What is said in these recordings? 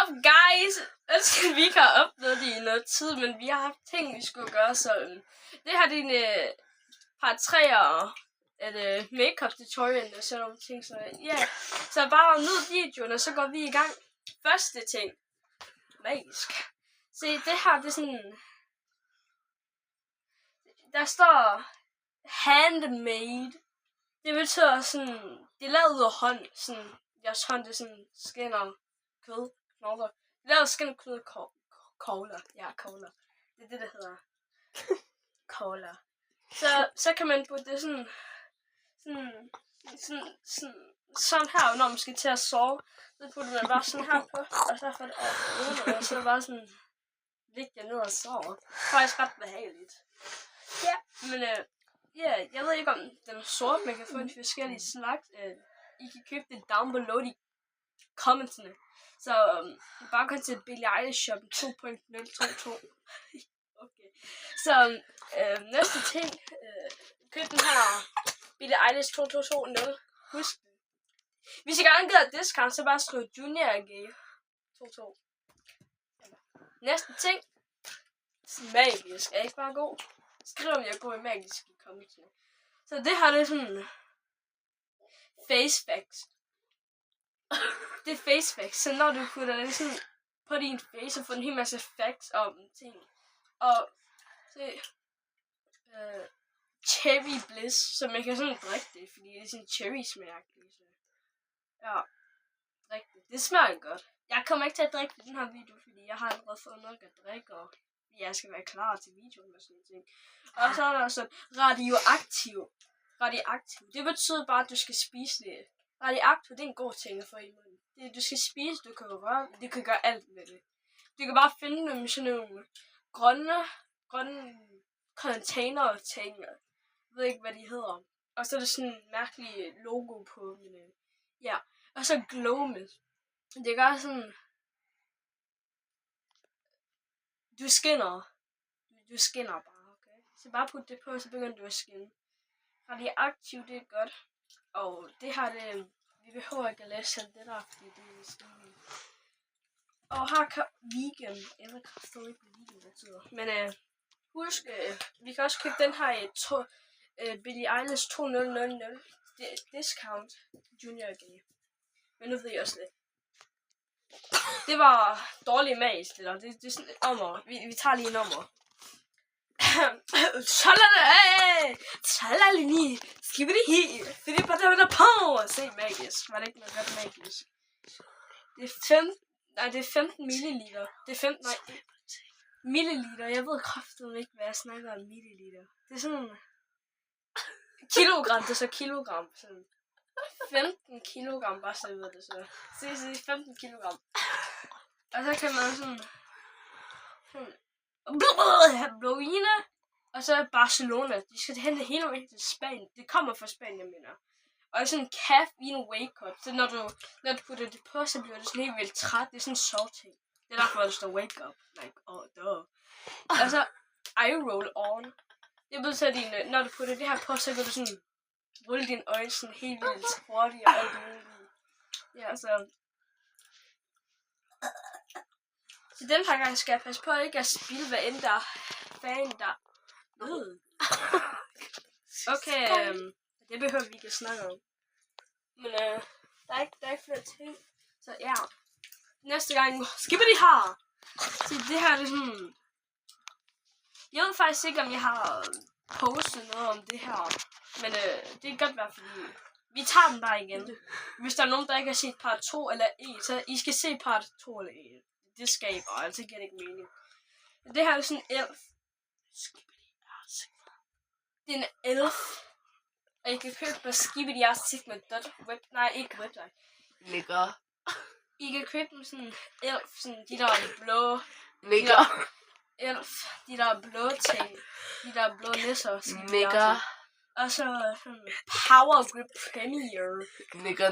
up, guys? Vi ikke har oplevet det i noget tid, men vi har haft ting, vi skulle gøre, så det her er en par træer, et make-up tutorial og sådan nogle ting, så ja. Så bare nyd videoen, og så går vi i gang. Første ting. Magisk. Se, det her, det er sådan... Der står handmade. Det betyder sådan, det er lavet ud af hånd, sådan, jeres hånd, det er sådan, skinner, kød, knogler. Det er lavet skinner, kød, kogler. Ja, kogler. Det er det, der hedder. Kogler. Så kan man putte det sådan her, når man skal til at sove. Så putter man bare sådan her på, og så får det over, og så er det bare sådan, ligger jeg ned og sover. Det er faktisk ret behageligt. Ja, men jeg ved ikke om den er sort, man kan få en forskellige slags. I kan købe det down below i kommentarerne. Så bare gå til Billie Eilish Shop 2.022. Okay. Så næste ting, køb den her Billie Eilish 2220. Husk det. Hvis I gerne gider discount, så bare skriv Junior AG 22. Næste ting, magisk. Er ikke bare god? Skriv om jeg går i magisk i kommentarerne. Så det her, det er sådan face facts. Det er face facts. Så når du putter det sådan på din face, så får du en hel masse facts om ting. Og se cherry bliss, så man kan sådan drikke det, fordi det er sådan cherry smag. Ja, drik det. Det smager godt. Jeg kommer ikke til at drikke den her video, fordi jeg har allerede fået noget at drikke, og jeg skal være klar til videoen og sådan noget. Og så er der sådan radioaktiv. Radioaktiv. Det betyder bare, at du skal spise det. Radioaktiv, det er en god ting at få i munden. Du skal spise, du kan røre, du kan gøre alt med det. Du kan bare finde dem i sådan nogle grønne container ting. Jeg ved ikke, hvad de hedder. Og så er der sådan en mærkelig logo på, men ja. Og så glowmist. Det gør sådan... Du skinner bare, okay? Så bare put det på, så begynder du at skinne. Radioaktiv, det er godt. Og det her, det... Vi behøver ikke at læse alt det der, fordi det er skinning. Og her kan vegan. Jeg ved ikke, hvad vegan betyder. Men husk, vi kan også købe den her i Billie Eilish 2000. Discount Junior AG. Men nu ved jeg også lidt. Det var dårligt magisk, eller det er sådan et nummer. Vi tager lige en nummer. Talalini, skibidi, fordi på der på. Se magisk, var det ikke noget godt magisk? Det er 15 milliliter. Det er 15, milliliter. Jeg ved kraftigt ikke, hvad jeg snakker om milliliter. Det er sådan kilogram, det er så kilogram. Sådan 15 kilogram, bare så jeg ved det så. Se, 15 kilogram. Og så kan man sådan Blåine, og så Barcelona. De skal hente hele vejen til Spanien. Det kommer fra Spanien, jeg mener. Og sådan en caffeine wake-up. Så når du putter det på, så bliver det sådan helt vildt træt. Det er sådan en salting. Det er derfor, der står wake-up. Like, duh. Og så eye roll on. Det betyder, at når du putter det her på, så kan du sådan rulle dine øjne sådan helt vildt hurtigt og alt muligt. Ja, så den her gang skal jeg passe på ikke at spilde, hvad end der fan der. Okay, det behøver vi ikke at snakke om. Men der er ikke flere ting. Så ja, næste gang skipper de her. Så det her er sådan... Jeg ved faktisk ikke, om jeg har postet noget om det her. Men det kan godt være, fordi vi tager den bare igen. Hvis der er nogen, der ikke har set part 2 eller 1, så I skal se part 2 eller 1. Det skaber, altså giver det ikke mening. Det her er sådan en elf. Det er en elf. Og I kan købe på skibidi.web. Nej, ikke website. Ligger. I kan købe dem sådan elf, sådan de der blå. Ligger. Elf, de der blå ting. De der blå nisser. Ligger. Og så sådan Power Grip Premier. Ligger.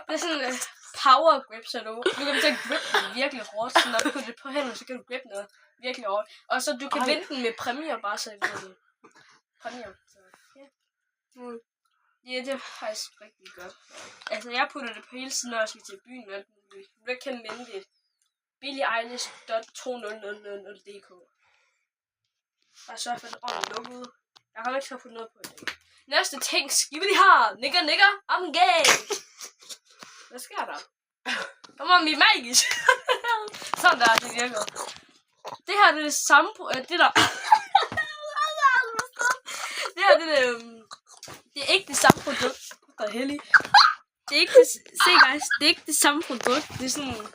Det er sådan power grip, så du kan til at grippe den virkelig hårdt. Så når du putter det på hænderne, så kan du grippe noget virkelig hårdt. Og så du kan vinde den med præmier, bare så jeg ved det. Præmier. Så, ja. Ja, det er faktisk rigtig godt. Altså, jeg putter det på hele tiden, når vi til byen og alt muligt. Recommended. BillieEilish.2000.dk. Og så for det ordentligt lukket. Jeg kommer ikke til at putte noget på det. Næste ting, skibidi har. Nigger, I'm gay. Hvad sker der? Kom on, vi er magisk. Sådan der, det virker. Det her, det er det samme, det der... det her, det er ikke det samme produkt. Hvad er heldig? Det er ikke det... Se, guys, det er ikke det samme produkt. Det er sådan...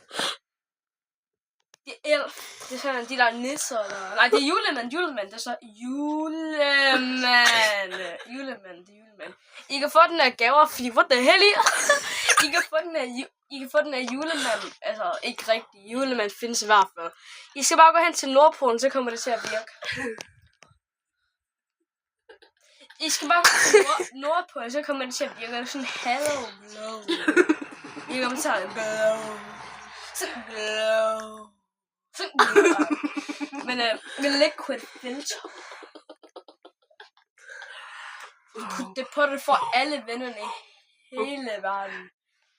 Det er det er sådan de der nisser, eller... Nej, det er julemand. Det er så julemand. Det er julemand. I kan få den af gaver, fordi what the hell? I kan få den af julemand. Altså, ikke rigtig. Julemand findes i hvert fald. I skal bare gå hen til Nordpolen, så kommer det til at virke. I skal bare gå til Nordpolen, så kommer det til at virke. Det er sådan hello blow. I kommer til at blow. Så blow. Men med liquid filter. Put det på det for alle vennerne i hele verden.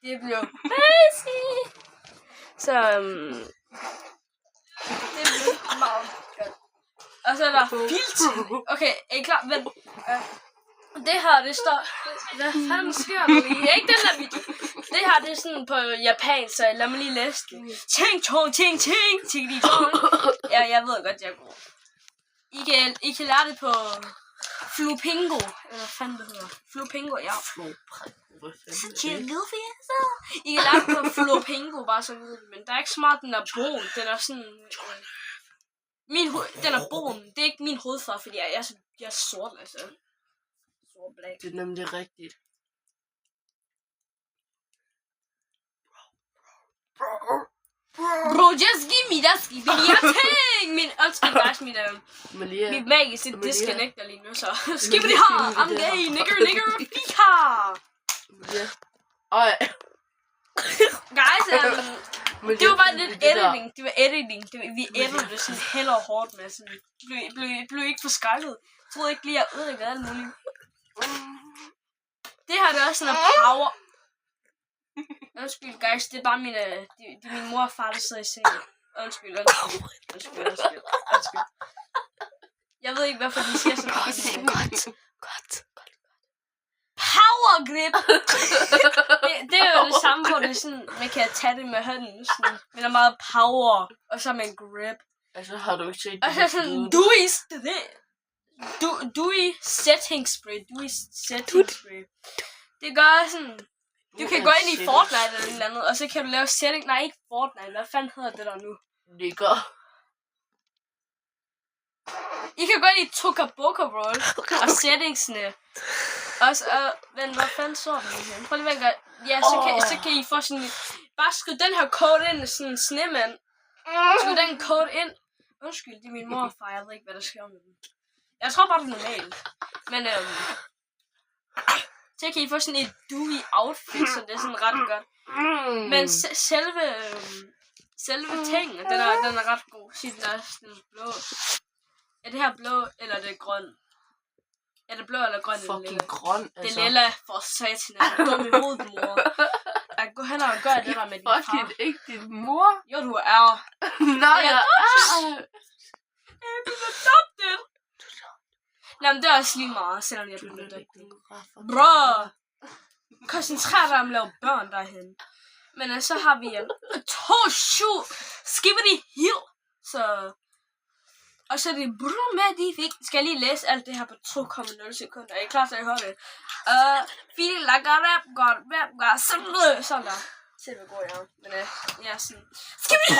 Det bliver crazy. Så det bliver meget godt. Og så er der filter. Okay, er I klar? Vent. Det her, det står... Hvad fanden sker der lige? Ikke den der video. Det her, det er sådan på japansk, så lad mig lige læse det. Ting. Ja, jeg ved godt, jeg er god. I kan lære det på Flupingo. Eller hvad fanden det hedder? Flupingo, ja. I kan lære det på Flupingo, bare så ved det. Men der er ikke så meget, den er brun. Den er sådan... Den er brun. Det er ikke min hovedfarve, fordi jeg er sort, altså. Det er nemlig rigtigt. Bro, just give me that skibidi-a-ting! Undskyld, guys, mit magiske disconnecter lige nu, så skibidi-ha! I'm gay, nigger, fika! Ej. Guys, det var bare lidt editing. Det var editing. Vi edittede det sådan held og hårdt med sådan. Blev ikke for skrækket. Jeg troede ikke lige, jeg ødelægge alt muligt. Det her, det er også sådan en power. Undskyld, guys, det er bare det er min mor og far, der sidder i sengen. Undskyld. Jeg ved ikke, hvorfor de siger sådan noget. Godt. Power grip! det er jo det samme, hvor det er sådan, man kan tage det med hånden, sådan. Men der er meget power, og så med en grip. Altså, har du ikke set og så sådan, Dewey setting spray. Det gør sådan... Du kan gå ind i Fortnite eller et eller andet, og så kan du lave setting... Nej, ikke Fortnite. Hvad fanden hedder det der nu? Nigger. I kan gå ind i Tokaboka Roll og settingsene. Og så... Men hvad fanden så den her? Prøv lige at gøre... Ja, så kan I få sådan... Bare skriv den her code ind, sådan en snemand. Skriv den code ind. Undskyld, det er min mor og far. Jeg ved ikke, hvad der sker med den. Jeg tror bare, det er normalt. Men så kan I få sådan et Dewey outfit, så det er sådan ret godt. Men selve tingen, den er ret god. Sig den er blå. Er det her blå, eller er det grøn? Er det blå eller grøn? Fucking grøn, altså. Det er lilla for satan. Jeg er dum i hovedet, mor. Jeg går hen og gør det der med din far. Fucking ikke din mor. Jo, du er. Nej, jeg er. Jeg bliver adopted. Nej, men det er også lige meget, selvom jeg bliver adopted. Bro! Koncentrer dig om at lave børn derhen. Men så har vi 2 shoe. Skibidi heel. Så... Og så er det magnifique. Skal jeg lige læse alt det her på 2,0 sekunder? Er I klar til at høre det? Feel like a rap god, sådan der. Se, hvor går jeg. Men jeg er sådan... Skibidi!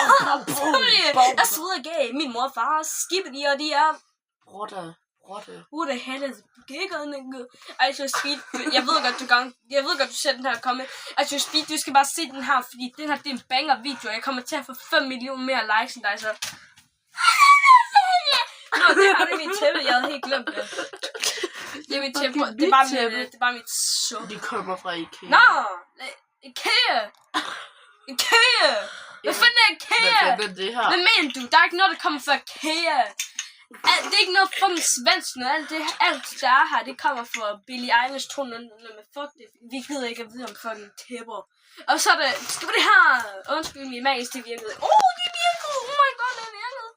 Jeg sveder gay. Min mor og far. Skibidi, og de er... Rotte. Who the hell is giggling? Altså Speed, jeg ved godt du ser den her komme. Altså Speed, du skal bare se den her, fordi den her det er en banger video. Jeg kommer til at få 5 millioner mere likes end dig, så. Nå, det er mit tæppe, jeg havde helt glemt det. Det er mit tæppe, det er bare mit så. De kommer fra IKEA. Nå, IKEA. Hvad fanden er IKEA? Hvad fanden er det her? Hvad mener du? Der er ikke noget, der kommer fra IKEA. Det er ikke noget fucking svensk noget. Alt der er her, det kommer fra Billie Eilish 200 med fuck det. Vi gider ikke at vide om fucking tæpper. Og så er det her. Undskyld min mags, det virkede. Det virkede. Oh my god, det virkede.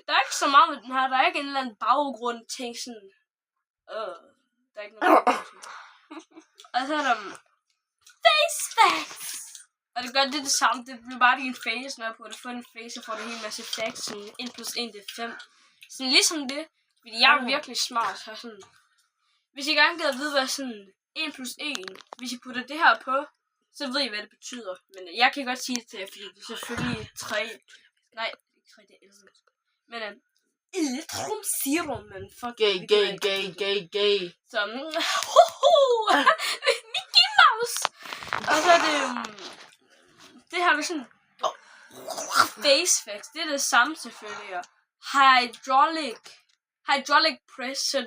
Der er ikke så meget med den her. Der er ikke en eller anden baggrund ting sådan. Der er ikke noget. Og så er der face facts. Og det gør det samme. Det bliver bare din face, når jeg putter få en face, og får det hele masse facts. Sådan 1 + 1 det er 5. Sådan ligesom det. Fordi jeg er virkelig smart. Så sådan. Hvis I gerne gider vide, hvad sådan 1 + 1. Hvis I putter det her på, så ved I, hvad det betyder. Men jeg kan godt sige det til jer, fordi det er selvfølgelig 3. Nej, ikke 3, det er 11. Men Electrum Serum, men fuck. Gay. Så, Mickey Mouse. Og så er det, det her er sådan, face facts, det er det samme selvfølgelig. Hydraulic press, så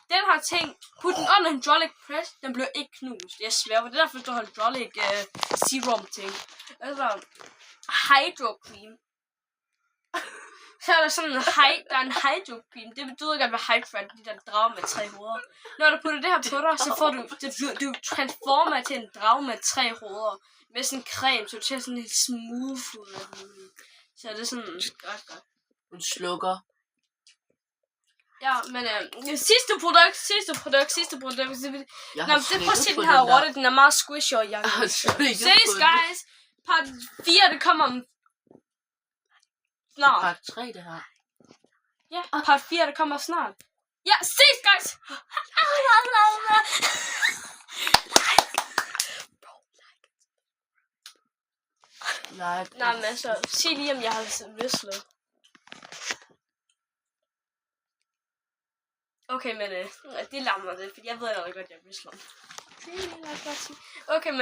den her ting, put den under hydraulic press, den bliver ikke knust. Jeg sværger, det er derfor, der hydraulic serum ting. Altså, hydro cream. Så er der sådan der er en hydro cream. Det betyder ikke at være hydrate, de der drager med 3 hoveder. Når du putter det her på dig, så får du transformer til en drage med 3 hoveder. Med sådan en creme, så du ser sådan helt smooth ud. Så er det sådan godt. Hun slukker. Ja, men sidste produkt. Nå, det prøv at se den her rotte, den er meget squishy og young. Ses guys, part 4, det kommer om snart. Part 3 det her. Ja, part 4, det kommer snart. Ja, ses guys. Nej, men altså, sig lige om jeg har vislet. Okay, men det lammer det, for jeg ved allerede godt, jeg visler. Okay, men